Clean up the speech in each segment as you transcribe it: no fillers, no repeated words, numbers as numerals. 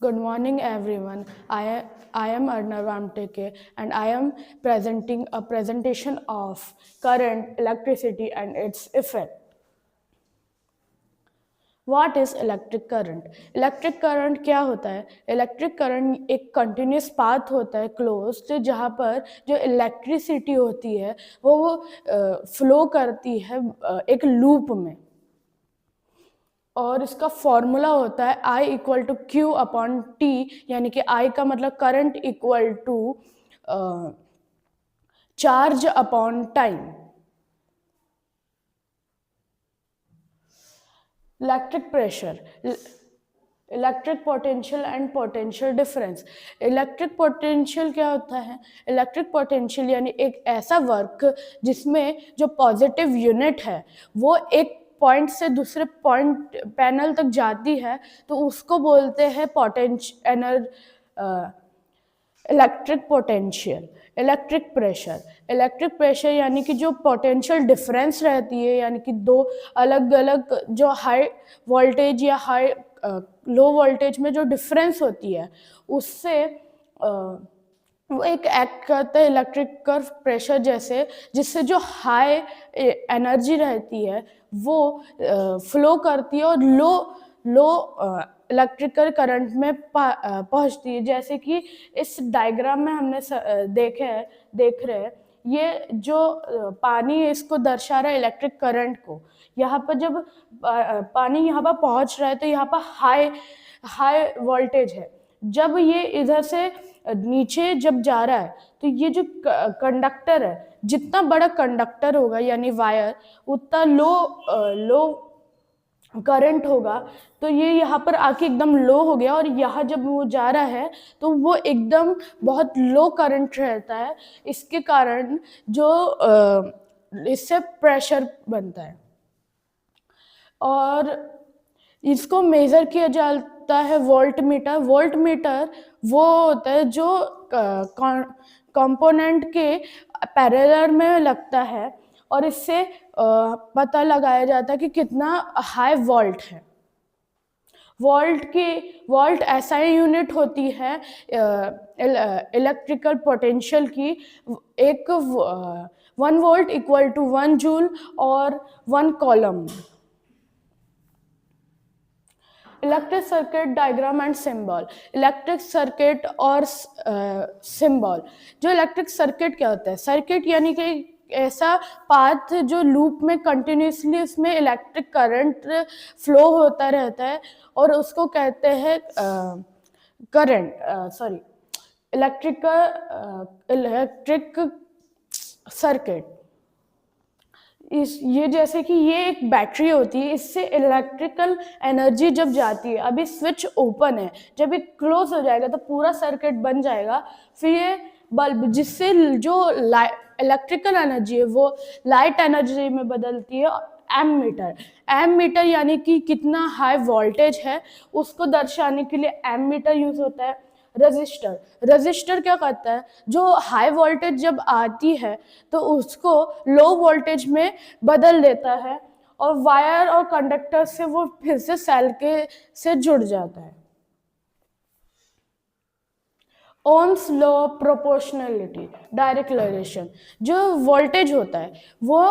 Good morning, everyone. I am Arnav Amteke and I am presenting a presentation of current, electricity, and its effect. What is electric current? Electric current क्या होता है? Electric current एक continuous path होता है closed, जहाँ पर जो electricity होती है वो फ्लो करती है एक लूप में, और इसका फॉर्मूला होता है I equal to Q upon T, यानी कि I का मतलब current equal to charge upon time. Electric pressure, electric potential and potential difference. Electric potential क्या होता है? इलेक्ट्रिक पोटेंशियल यानी एक ऐसा वर्क जिसमें जो पॉजिटिव यूनिट है वो एक पॉइंट से दूसरे पॉइंट पैनल तक जाती है, तो उसको बोलते हैं इलेक्ट्रिक पोटेंशियल. इलेक्ट्रिक प्रेशर यानी कि जो पोटेंशियल डिफरेंस रहती है, यानी कि दो अलग अलग जो हाई वोल्टेज या हाई लो वोल्टेज में जो डिफरेंस होती है उससे वो एक एक्ट करता है इलेक्ट्रिक कर्व प्रेशर जैसे, जिससे जो हाई एनर्जी रहती है वो फ्लो करती है और लो इलेक्ट्रिकल करंट में पहुंचती है. जैसे कि इस डायग्राम में हमने देख रहे हैं, ये जो पानी है इसको दर्शा रहा है इलेक्ट्रिक करंट को. यहाँ पर जब पानी यहाँ पर पहुंच रहा है तो यहाँ पर हाई वोल्टेज है. जब ये इधर से नीचे जब जा रहा है तो ये जो कंडक्टर है, जितना बड़ा कंडक्टर होगा यानी वायर, उतना लो करंट होगा. तो ये यहाँ पर आके एकदम लो हो गया, और यहाँ जब वो जा रहा है तो वो एकदम बहुत लो करंट रहता है. इसके कारण जो इससे प्रेशर बनता है और इसको मेजर किया जाता है वोल्ट मीटर वो होता है जो कंपोनेंट के पैरेलल में लगता है, और इससे पता लगाया जाता है कि कितना हाई वोल्ट है. वोल्ट एसआई यूनिट होती है इलेक्ट्रिकल पोटेंशियल की. एक 1 वोल्ट इक्वल टू 1 जूल और 1 column. Electric circuit diagram and symbol. Electric circuit और सिंबल. जो इलेक्ट्रिक सर्किट क्या होता है? सर्किट यानी कि ऐसा पाथ जो लूप में कंटिन्यूसली उसमें इलेक्ट्रिक करंट फ्लो होता रहता है, और उसको कहते हैं इलेक्ट्रिक सर्किट. ये जैसे कि ये एक बैटरी होती है, इससे इलेक्ट्रिकल एनर्जी जब जाती है, अभी स्विच ओपन है, जब ये क्लोज हो जाएगा तो पूरा सर्किट बन जाएगा. फिर ये बल्ब, जिससे जो इलेक्ट्रिकल एनर्जी है वो लाइट एनर्जी में बदलती है. एम मीटर यानी कि कितना हाई वोल्टेज है उसको दर्शाने के लिए एम मीटर यूज होता है. रजिस्टर क्या करता है? जो हाई वोल्टेज जब आती है तो उसको लो वोल्टेज में बदल देता है, और वायर और कंडक्टर से वो फिर से सेल से जुड़ जाता है. Ohm's law, proportionality, direct relation. जो वोल्टेज होता है वो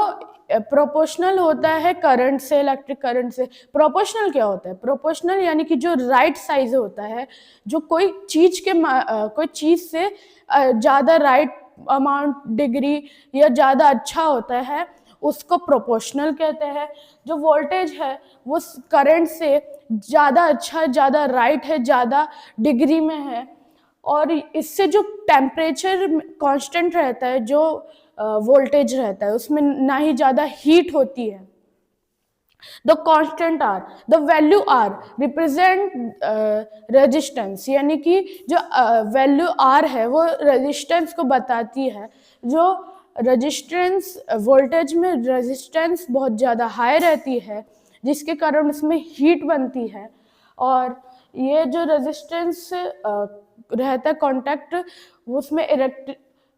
प्रोपोर्शनल होता है करंट से, इलेक्ट्रिक करंट से. प्रोपोर्शनल क्या होता है? प्रोपोर्शनल यानी कि जो राइट साइज होता है, जो कोई चीज से ज़्यादा राइट अमाउंट डिग्री या ज़्यादा अच्छा होता है, उसको प्रोपोर्शनल कहते हैं. जो वोल्टेज है वो करंट से ज़्यादा अच्छा, ज़्यादा राइट है, ज़्यादा डिग्री में है, और इससे जो टेम्परेचर कांस्टेंट रहता है, जो वोल्टेज रहता है उसमें ना ही ज़्यादा हीट होती है. The constant R, the value R represent resistance, यानी कि जो वैल्यू आर है वो रेजिस्टेंस को बताती है. जो रेजिस्टेंस, वोल्टेज में रेजिस्टेंस बहुत ज़्यादा हाई रहती है जिसके कारण उसमें हीट बनती है, और ये जो रेजिस्टेंस रहता है कांटेक्ट, उसमें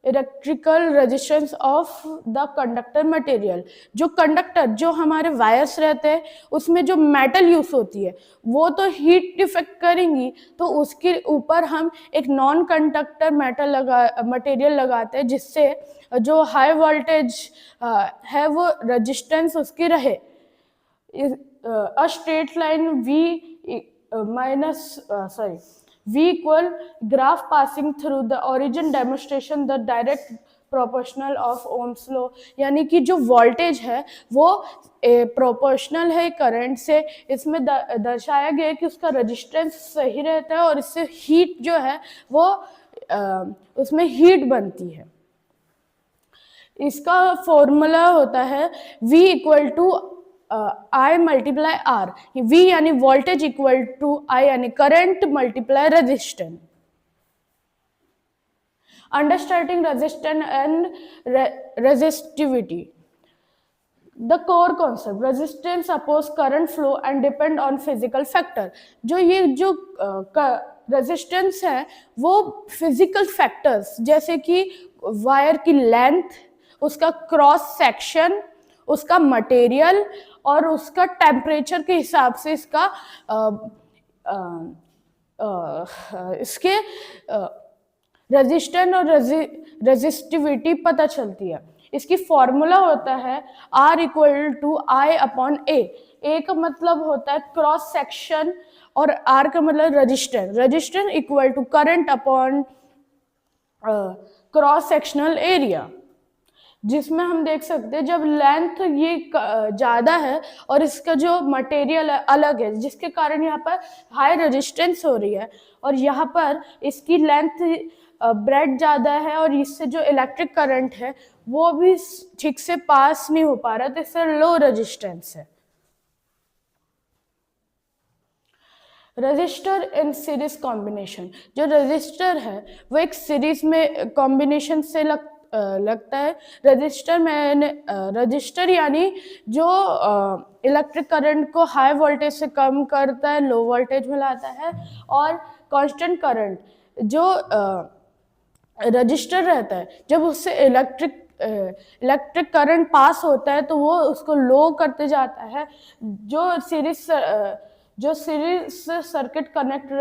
electrical resistance of the conductor material. जो कंडक्टर, जो हमारे वायर्स रहते हैं, उसमें जो मेटल यूज होती है वो तो हीट डिफेक्ट करेंगी, तो उसके ऊपर हम एक नॉन कंडक्टर मटेरियल लगाते हैं, जिससे जो हाई वोल्टेज है वो रेजिस्टेंस उसकी रहे। A straight line V equal graph passing through the origin demonstration the direct proportional of Ohm's law। यानी कि जो वोल्टेज है वो प्रोपोर्शनल है करंट से। इसमें दर्शाया गया है कि उसका रेजिस्टेंस सही रहता है और इससे हीट जो है वो उसमें हीट बनती है। इसका फॉर्मूला होता है V equal to I multiply R। V यानी वोल्टेज इक्वल टू I यानी current multiply resistance. Understanding resistance and resistivity. The core concept resistance oppose current flow and depend on physical factor. जो resistance है वो physical factors जैसे कि wire की length, उसका cross section, उसका मटेरियल और उसका टेम्परेचर के हिसाब से इसका इसके रेजिस्टेंस और रेजिस्टिविटी पता चलती है। इसकी फॉर्मूला होता है R equal to I upon A। A का मतलब होता है क्रॉस सेक्शन और R का मतलब resistance. Resistance equal to current upon cross sectional area, जिसमें हम देख सकते हैं जब लेंथ ये ज़्यादा है और इसका जो मटेरियल है अलग है, जिसके कारण यहाँ पर हाई रेजिस्टेंस हो रही है, और यहाँ पर इसकी लेंथ ब्रेड ज़्यादा है और इससे जो इलेक्ट्रिक करंट है वो भी ठीक से पास नहीं हो पा रहा, तो इससे लो रेजिस्टेंस है। Register in series combination. जो रजिस्टर है वो एक सीरीज में कॉम्बिनेशन से लगता है। रजिस्टर यानी जो इलेक्ट्रिक करंट को हाई वोल्टेज से कम करता है, लो वोल्टेज में लाता है, और कांस्टेंट करंट जो रजिस्टर रहता है जब उससे इलेक्ट्रिक करंट पास होता है तो वो उसको लो करते जाता है। जो series circuit connect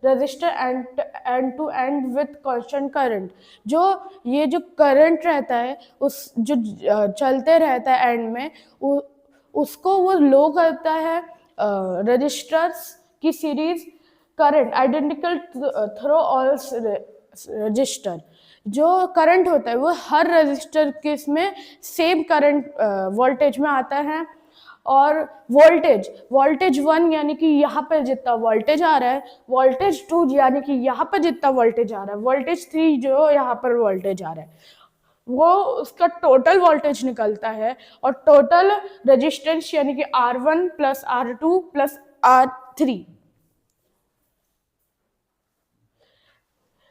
resistor end to end with constant current. जो करंट रहता है उस जो चलते रहता है एंड में, उसको वो लो करता है रजिस्टर्स की series current identical through all register. जो करंट होता है वो हर रजिस्टर के इसमें सेम करंट वोल्टेज में आता है। और वोल्टेज 1 यानी कि यहाँ पर जितना वोल्टेज आ रहा है, वोल्टेज 2 यानी कि यहाँ पर जितना वोल्टेज आ रहा है, वोल्टेज 3 जो यहाँ पर वोल्टेज आ रहा है, वो उसका टोटल वोल्टेज निकलता है। और टोटल रेजिस्टेंस यानी कि R1 plus R2 plus R3।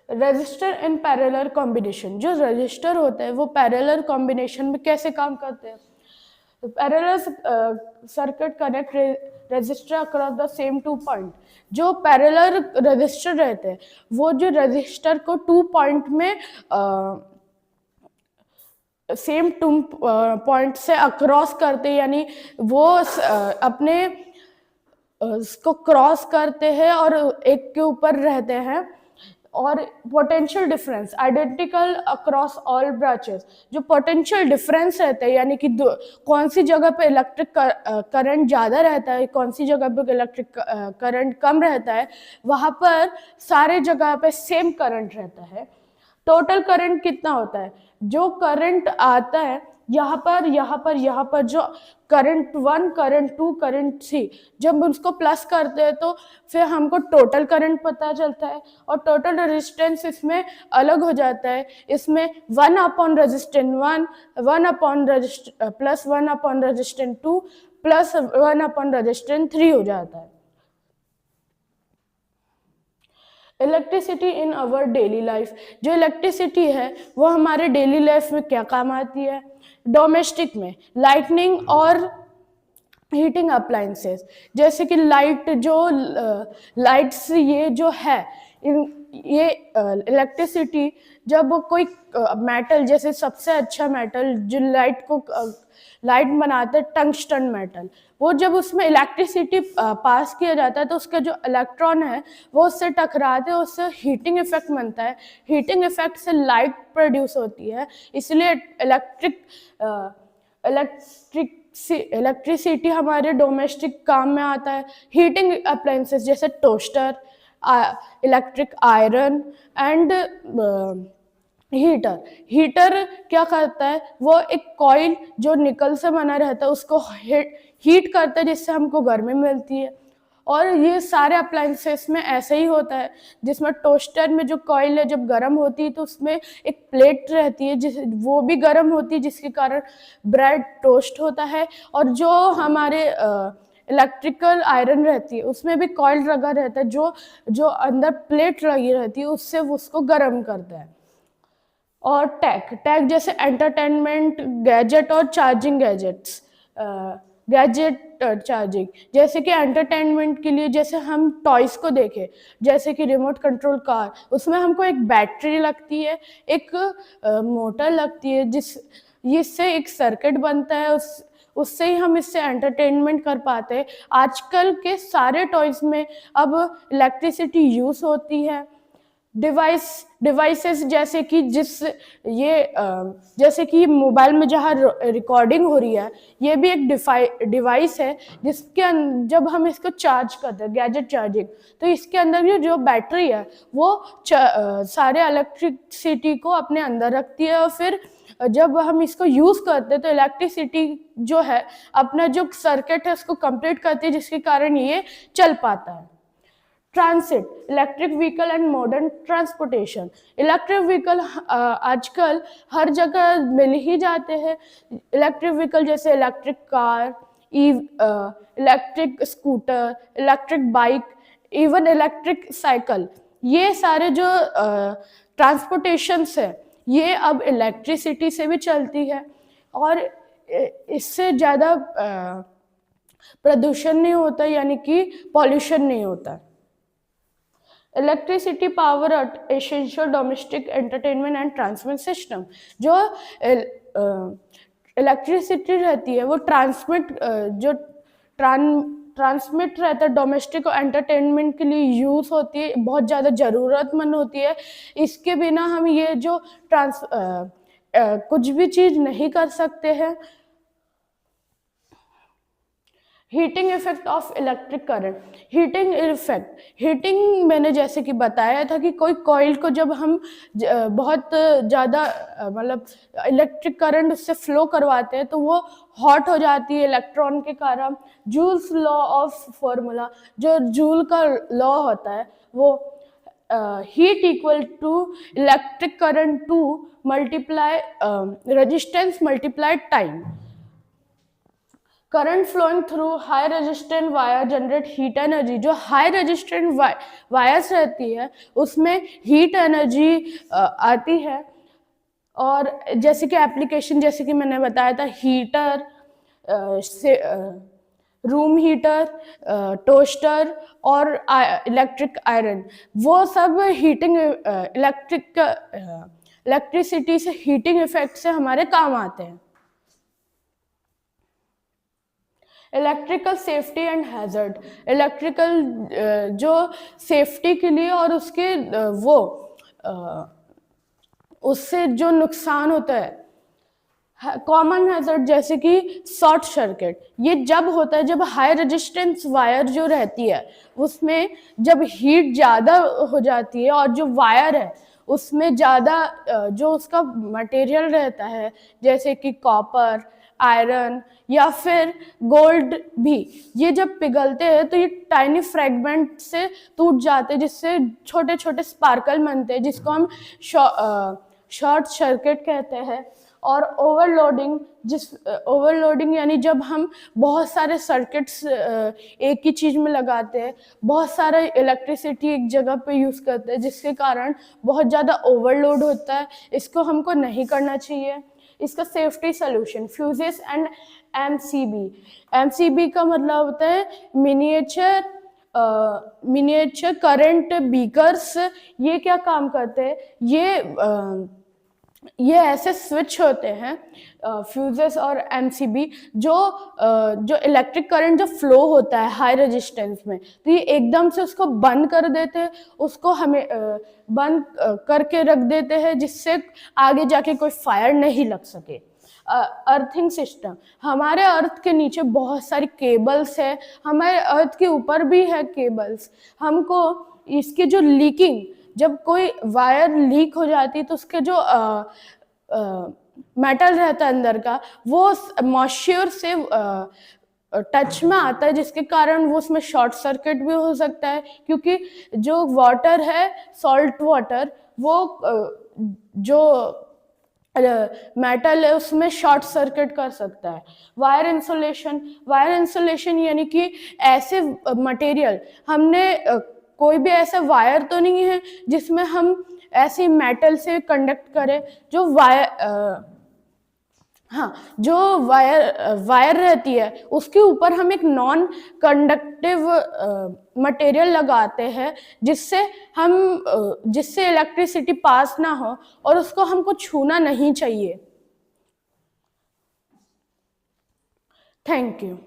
Register in parallel combination. जो रजिस्टर होते हैं वो पैरेलल कॉम्बिनेशन में कैसे काम करते हैं? Parallel circuit connect register across the same 2 point. जो पैरेलल रजिस्टर रहते हैं वो जो रजिस्टर को 2 पॉइंट में सेम 2 पॉइंट से अक्रॉस करते हैं, यानी वो अपने उसको क्रॉस करते हैं और एक के ऊपर रहते हैं। और potential difference identical across all branches. जो पोटेंशियल डिफरेंस रहता है यानी कि कौन सी जगह पे इलेक्ट्रिक करंट ज़्यादा रहता है, कौन सी जगह पे इलेक्ट्रिक करंट कम रहता है, वहाँ पर सारे जगह पे सेम करंट रहता है। टोटल करंट कितना होता है? जो करंट आता है यहाँ पर जो करंट 1, करंट 2, करंट 3, जब उसको प्लस करते हैं तो फिर हमको टोटल करंट पता चलता है। और टोटल रेजिस्टेंस इसमें अलग हो जाता है। इसमें 1 upon resistance 1, 1 upon plus 1 upon resistance 2 plus 1 upon resistance 3 हो जाता है। Electricity in our daily life. जो इलेक्ट्रिसिटी है वो हमारे डेली लाइफ में क्या काम आती है? डोमेस्टिक में लाइटनिंग और हीटिंग अप्लायंसेस, जैसे कि लाइट्स ये जो है ये इलेक्ट्रिसिटी जब कोई मेटल, जैसे सबसे अच्छा मेटल जो लाइट बनाते हैं टंगस्टन मेटल, वो जब उसमें इलेक्ट्रिसिटी पास किया जाता है तो उसका जो इलेक्ट्रॉन है वो उससे टकराते हैं, उससे हीटिंग इफेक्ट बनता है। हीटिंग इफेक्ट से लाइट प्रोड्यूस होती है, इसलिए इलेक्ट्रिसिटी हमारे डोमेस्टिक काम में आता है। हीटिंग अप्लायंसेस जैसे toaster, electric iron and heater क्या करता है, वो एक कॉइल जो निकल से बना रहता है उसको हीट करता है, जिससे हमको गर्मी मिलती है। और ये सारे अप्लायंसेस में ऐसे ही होता है, जिसमें टोस्टर में जो कॉइल है जब गर्म होती है तो उसमें एक प्लेट रहती है जिस वो भी गर्म होती है, जिसके कारण ब्रेड टोस्ट होता है। और जो हमारे इलेक्ट्रिकल आयरन रहती है उसमें भी कॉइल लगा रहता है, जो अंदर प्लेट लगी रहती है उससे उसको गर्म करता है। और टैग जैसे एंटरटेनमेंट गैजेट और चार्जिंग गैजेट चार्जिंग, जैसे कि एंटरटेनमेंट के लिए जैसे हम टॉयज को देखें, जैसे कि रिमोट कंट्रोल कार, उसमें हमको एक बैटरी लगती है, एक मोटर लगती है, जिससे एक सर्किट बनता है, उससे ही हम इससे एंटरटेनमेंट कर पाते हैं। आजकल के सारे टॉयज में अब इलेक्ट्रिसिटी यूज होती है। डिवाइसेस जैसे कि जैसे कि मोबाइल में जहाँ रिकॉर्डिंग हो रही है, ये भी एक डिवाइस है जिसके जब हम इसको चार्ज करते हैं, गैजेट चार्जिंग, तो इसके अंदर जो बैटरी है वो सारे इलेक्ट्रिसिटी को अपने अंदर रखती है। और फिर जब हम इसको यूज करते हैं तो इलेक्ट्रिसिटी जो है अपना जो सर्किट है उसको कंप्लीट करती है, जिसके कारण ये चल पाता है। Transit, electric vehicle and modern transportation. Electric vehicle आजकल हर जगह मिल ही जाते हैं। इलेक्ट्रिक व्हीकल जैसे electric car, electric scooter, electric bike, even electric cycle, ये सारे जो ट्रांसपोर्टेशंस है ये अब इलेक्ट्रिसिटी से भी चलती है। और इससे ज़्यादा प्रदूषण नहीं होता, यानी कि पॉल्यूशन नहीं होता। Electricity power essential domestic entertainment and transmit system. जो इलेक्ट्रिसिटी रहती है वो ट्रांसमिट रहता है, डोमेस्टिक और एंटरटेनमेंट के लिए यूज होती है, बहुत ज़्यादा ज़रूरतमंद होती है। इसके बिना हम ये जो कुछ भी चीज़ नहीं कर सकते हैं। Heating effect of electric current. Heating मैंने जैसे कि बताया था कि कोई कॉइल को जब हम बहुत ज़्यादा मतलब इलेक्ट्रिक करंट उससे फ्लो करवाते हैं तो वो हॉट हो जाती है इलेक्ट्रॉन के कारण। जूल्स लॉ ऑफ फॉर्मूला, जो जूल का लॉ होता है वो heat equal to electric current to multiply resistance multiply time. Current flowing through high resistant wire generate heat energy. जो हाई रेजिस्टेंट वायर्स रहती है उसमें हीट एनर्जी आती है। और जैसे कि एप्लीकेशन जैसे कि मैंने बताया था, हीटर, रूम हीटर, टोस्टर और इलेक्ट्रिक आयरन, वो सब हीटिंग इलेक्ट्रिसिटी से हीटिंग इफेक्ट से हमारे काम आते हैं। Electrical safety and hazard. Electrical जो सेफ्टी के लिए और उसके उससे जो नुकसान होता है, कॉमन हैजर्ड जैसे कि शॉर्ट सर्किट, ये जब होता है जब हाई रेजिस्टेंस वायर जो रहती है उसमें जब हीट ज़्यादा हो जाती है और जो वायर है उसमें ज़्यादा जो उसका मटेरियल रहता है जैसे कि कॉपर, आयरन या फिर गोल्ड भी, ये जब पिघलते हैं तो ये टाइनी फ्रेगमेंट से टूट जाते हैं, जिससे छोटे छोटे स्पार्कल बनते हैं, जिसको हम शॉर्ट सर्किट कहते हैं। और ओवरलोडिंग यानी जब हम बहुत सारे सर्किट्स एक ही चीज़ में लगाते हैं, बहुत सारा इलेक्ट्रिसिटी एक जगह पे यूज़ करते हैं, जिसके कारण बहुत ज़्यादा ओवरलोड होता है। इसको हमको नहीं करना चाहिए। इसका safety solution, fuses and MCB का मतलब होता है मिनिएचर मिनिएचर करंट बीकर्स, ये क्या काम करते हैं, ये ऐसे स्विच होते हैं फ्यूजेस और एमसीबी, जो इलेक्ट्रिक करंट जो फ्लो होता है हाई रेजिस्टेंस में, तो ये एकदम से उसको बंद कर देते हैं, उसको हमें बंद करके रख देते हैं, जिससे आगे जाके कोई फायर नहीं लग सके। अर्थिंग सिस्टम, हमारे अर्थ के नीचे बहुत सारी केबल्स है, हमारे अर्थ के ऊपर भी है केबल्स। हमको इसकी जो लीकिंग, जब कोई वायर लीक हो जाती है तो उसके जो मेटल रहता है अंदर का, वो मॉइस्चर से टच में आता है, जिसके कारण वो उसमें शॉर्ट सर्किट भी हो सकता है, क्योंकि जो वाटर है, सॉल्ट वाटर, वो जो मेटल है उसमें शॉर्ट सर्किट कर सकता है। वायर इंसुलेशन यानी कि ऐसे मटेरियल, हमने कोई भी ऐसा वायर तो नहीं है जिसमें हम ऐसे मेटल से कंडक्ट करें, जो वायर रहती है उसके ऊपर हम एक नॉन कंडक्टिव मटेरियल लगाते हैं, जिससे इलेक्ट्रिसिटी पास ना हो और उसको हमको छूना नहीं चाहिए। Thank you.